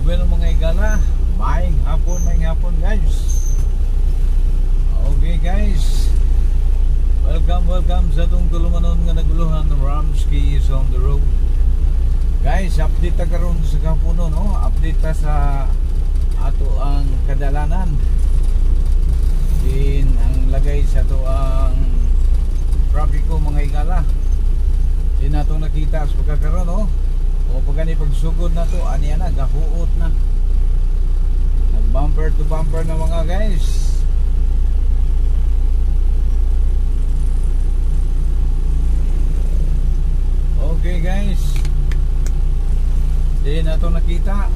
Bueno mga igala, maing hapon guys. Okay guys, welcome sa itong tulumanon nga naguluhan. Ramsky is on the road. Guys, update ta karon sa kapuno, no? Update ta sa ato ang kadalanan. Din ang lagay sa ato ang trapiko mga igala. Din nato nakita sa pagkakaroon, no? O pagani pagsugod na to, ani na gahuot na. Nag bumper to bumper na mga guys. Okay guys, di na to nakita.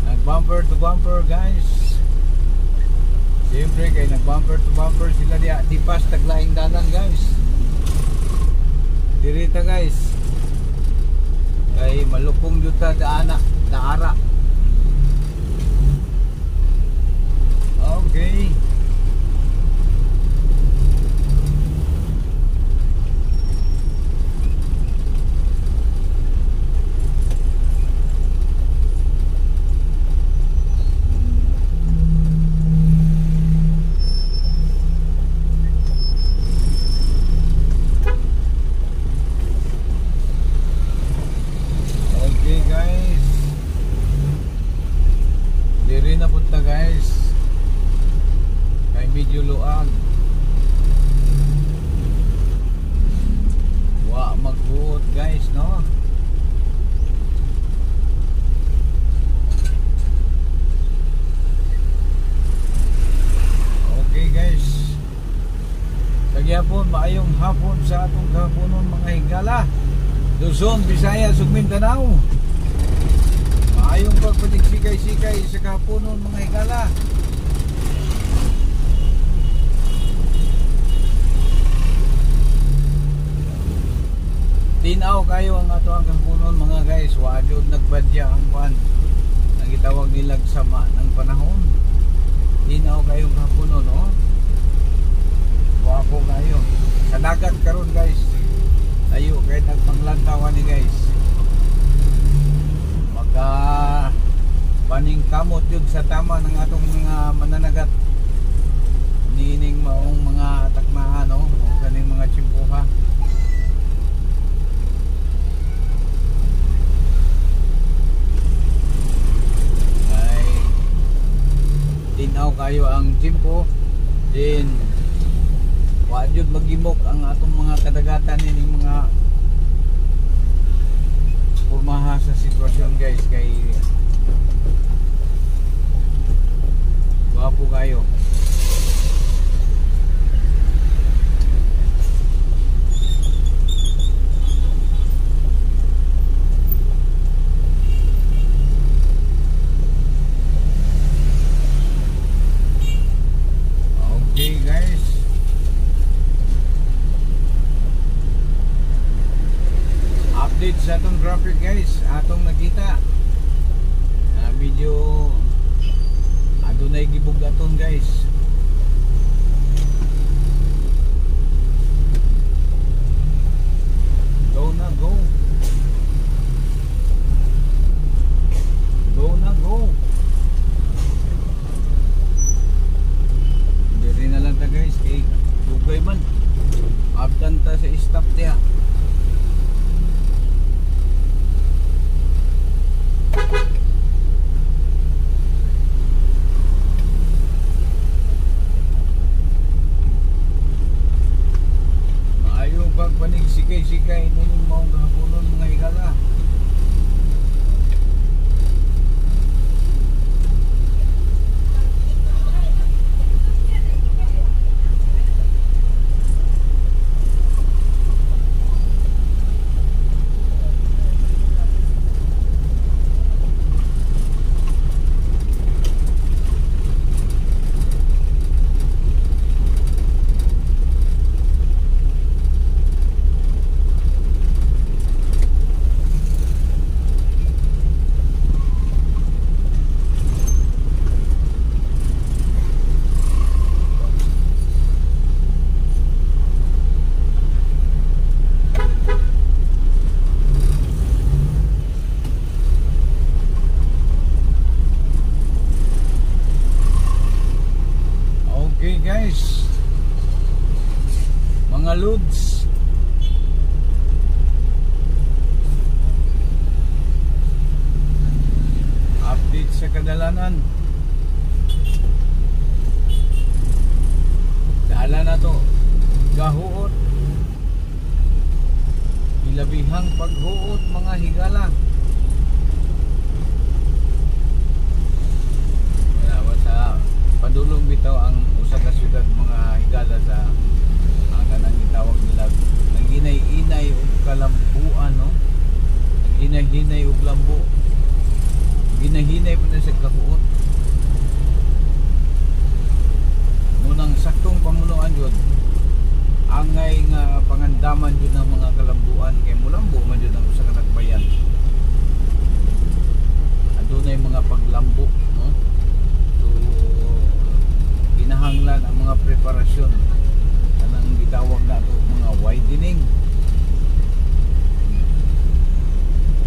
Nag bumper to bumper guys. Siyempre kay nag bumper to bumper sila di pas taglaing dalan guys. Dirita guys, kay malukong juta daara. Okay. Guys, kay medyo luag wa maghuot guys, no? Okay guys, tagyapon maayong hapon sa atong kapunon mga higala, Luzon, Visayas ug Mindanao. Ayong pagpatigsikay-sikay sa kapunon mga higala. Tinaw kayo ang ato ang kapunon mga guys. Wadyo nagbadya ang pan. Nagitawag nilag sama ng panahon. Tinaw kayo ang kapunon, no? Wapo kayo. Sa dagat karon guys. Tayo kahit nagpanglantawan ni guys. Paningkamot yun sa tama ng atong mga mananagat nining maong mga takmahan, no? O kaning mga tsimpuha. Ay tinaw kayo ang tsimpo, din wadyod magimok ang atong mga kadagatan nining mga purmaha sa sitwasyon guys. Kay wapo kayo. Okay guys, update sa atong graphic guys, atong nakita video adunay gibog aton guys. Go na go, go na go. Diri na lang ta guys, kay dugay man abtan ta sa stop diha. Pagpanig sikay-sikay nining maong kahapon naghuot mga higala. Sa padulong bitaw ang usa ka syudad mga higala sa kanang gitawag nila naghinay-inay og kalambuan, no? Naghinay-hinay og lambo. Ginahinay pa na sa kahuot. Munang saktong pamunuan yun, angay nga pangandaman yun ng mga kalambuan kay mulambo man yun ang usa ka nagbayan. Adunay mga paglambo, no? So ginahanglan ang mga preparasyon kanang gitawag nato mga widening.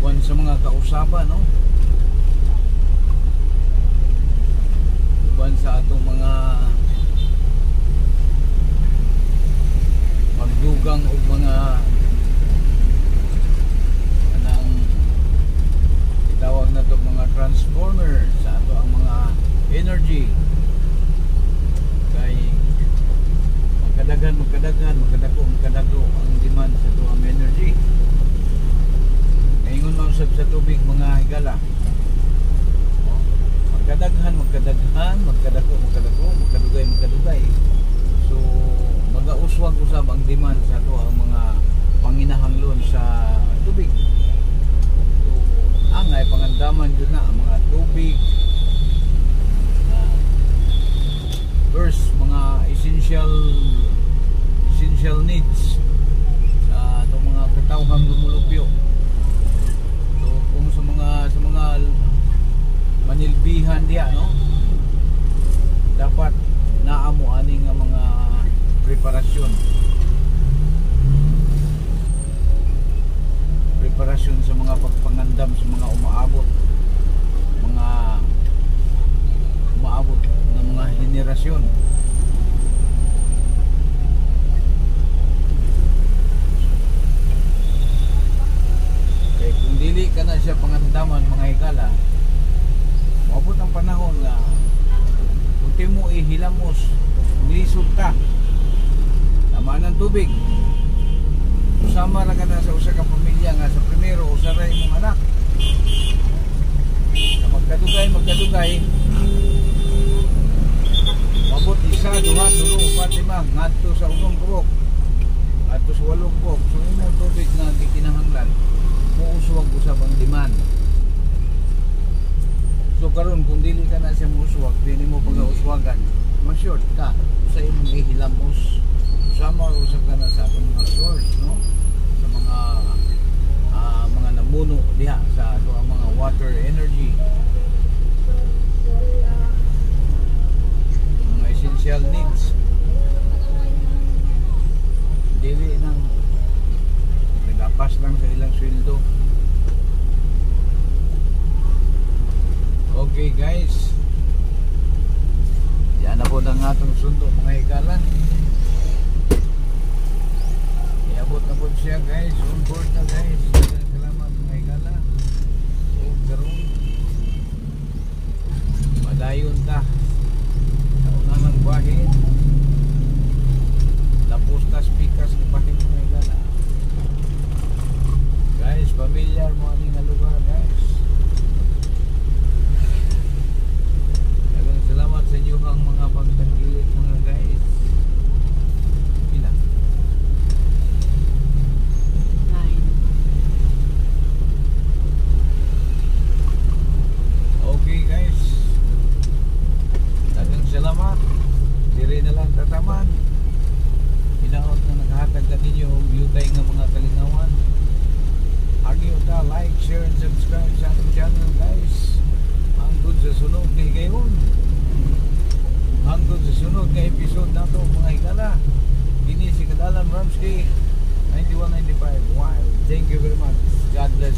Uban sa mga kausaban, no? Uban sa atong mga magdugang o mga anang itawag na ito mga transformer sa ato ang mga energy kay magkadako ang demand sa ito ang energy. Ngayon mausap sa tubig mga higala, magkadugay. So magauswag usab ang demand sa ito ang mga panginahanglon sa tubig. So angay pangandaman dyan na ang mga tubig, first mga essential needs sa itong mga katawhang lumulupyo. So kung sa mga manilbihan diya, no, dapat naamo ani nga mga preparasyon sa mga pagpangandam sa mga umaabot ng mga henerasyon. Kaya kung dili ka na siya pangandaman mga higala, maabot ang panahon nga kung timo ihilamos, lisod ka, tama ng tubig, usama ra ka na sa usa ka pamilya nga sa primero usaray mong anak na magkadugay mabot isa, duha, tulo, upat, lima ngadto sa unong kubok adto sa walong kubok. So imong tubig na gikinahanglan muuswag usab ang demand. So karon kung dili ka na siya muuswag, dili mo pag-uswagan, ma-short ka sa imong ihilamos. Sama usap ka na sa atong mga source, no? Sa mga namuno diha sa ato ang mga water energy, mga essential needs. Dili nang nagapas lang sa ilang sweldo. Okay guys, yan na po ng atong sundo mga higala. Iabot na po siya guys, on board na guys. Salamat mga higala. So karon madayon ta sa unang bahin, tapos na speakers ng bahin mga higala. Guys, familiar mo aning nga lugar guys. Salamat sa inyo ang mga pagtanggilit mga guys. Pila? 9. Okay guys, dagang salamat. Diri na lang tataman. Hinaot na naghatag ka ninyo og yutay nga mga kalingawan. Agyo ta like, share, and subscribe sa ating channel guys. Hangtod sa sunod ni gayon. Hangtod sa sunod nga episode nato mga higala. Kini si Kadalan Ramsky 9195 Wild. Thank you very much. God bless.